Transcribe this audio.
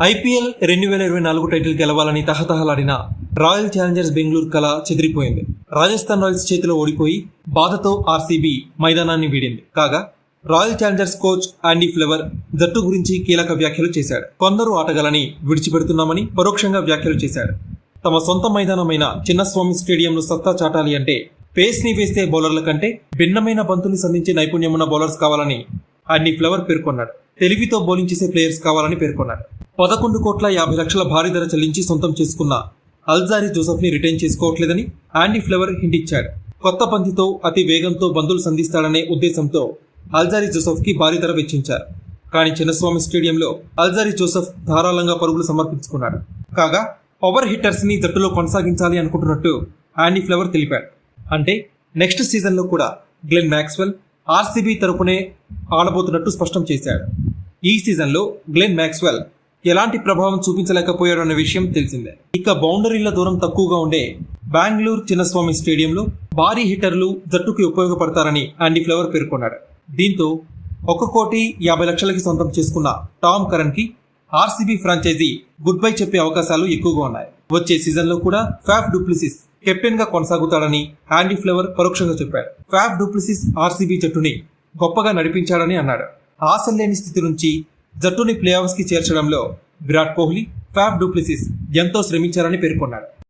IPL 2024 title గెలవాలని తహతహలాడిన royal Challengers Bengaluru కల చెదిరిపోయింది. Rajasthan Royals చేతిలో ఓడిపోయి బాధతో ఆర్సీబీ మైదానాన్ని వీడింది. కాగా రాయల్ ఛాలెంజర్స్ కోచ్ ఆండీ ఫ్లేవర్ జట్టు గురించి కీలక వ్యాఖ్యలు చేశాడు. కొందరు ఆటగాళ్ళని విడిచిపెడుతున్నామని పరోక్షంగా వ్యాఖ్యలు చేశాడు. తమ సొంత మైదానమైన చిన్నస్వామి స్టేడియంలో సత్తా చాటాలి అంటే పేస్ ని వేస్తే బౌలర్ల కంటే భిన్నమైన బంతులు సంధించే నైపుణ్యమున్న బౌలర్స్ కావాలని ఆండీ ఫ్లేవర్ పేర్కొన్నాడు. తెలివితో బౌలింగ్ చేసే ప్లేయర్స్ కావాలని పేర్కొన్నాడు. 11,50,00,000 భారీ ధర చెల్లించి సొంతం చేసుకున్న అల్జారీ జోసెఫ్ ని రిటైన్ చేసుకోవట్లేదని ఆండీ ఫ్లేవర్ హింట్ ఇచ్చాడు. కొత్త పంతితో అతి వేగంతో బంతులు సంధిస్తాడనే ఉద్దేశంతో అల్జారీ జోసెఫ్ కి భారీ ధర వెచ్చించారు. కానీ చిన్నస్వామి స్టేడియంలో అల్జారీ జోసెఫ్ ధారాళంగా పరుగులు సమర్పించుకున్నాడు. కాగా పవర్ హిట్టర్స్ ని జట్టులో కొనసాగించాలి అనుకుంటున్నట్టు ఆండీ ఫ్లేవర్ తెలిపాడు. అంటే నెక్స్ట్ సీజన్ లో కూడా గ్లెన్ మ్యాక్స్వెల్ ఆర్సీబీ తరపునే ఆడబోతున్నట్టు స్పష్టం చేశాడు. ఈ సీజన్ లో గ్లెన్ మ్యాక్స్వెల్ ఎలాంటి ప్రభావం చూపించలేకపోయాడు అన్న విషయం తెలిసిందే. ఇక బౌండరీల దూరం తక్కువగా ఉండే బెంగళూరు చిన్నస్వామి స్టేడియంలో భారీ హిట్టర్లు జట్టుకి ఉపయోగపడతారని ఆండీ ఫ్లేవర్ పేర్కొన్నాడు. దీంతో 1,50,00,000కి సొంతం చేసుకున్న టామ్ కరన్ కి ఆర్సీబీ ఫ్రాంచైజీ గుడ్ బై చెప్పే అవకాశాలు ఎక్కువగా ఉన్నాయి. వచ్చే సీజన్ లో కూడా ఫాఫ్ డు ప్లెసిస్ కెప్టెన్ గా కొనసాగుతాడని ఆండీ ఫ్లేవర్ పరోక్షంగా చెప్పాడు. ఫాఫ్ డు ప్లెసిస్ ఆర్సీబీ జట్టుని గొప్పగా నడిపించాడని అన్నాడు. ఆశలేని స్థితి నుంచి జట్టుని ప్లే ఆఫ్స్ కి చేర్చడంలో Virat Kohli, Faf du Plessis ఎంతో శ్రమించారని పేర్కొన్నాడు.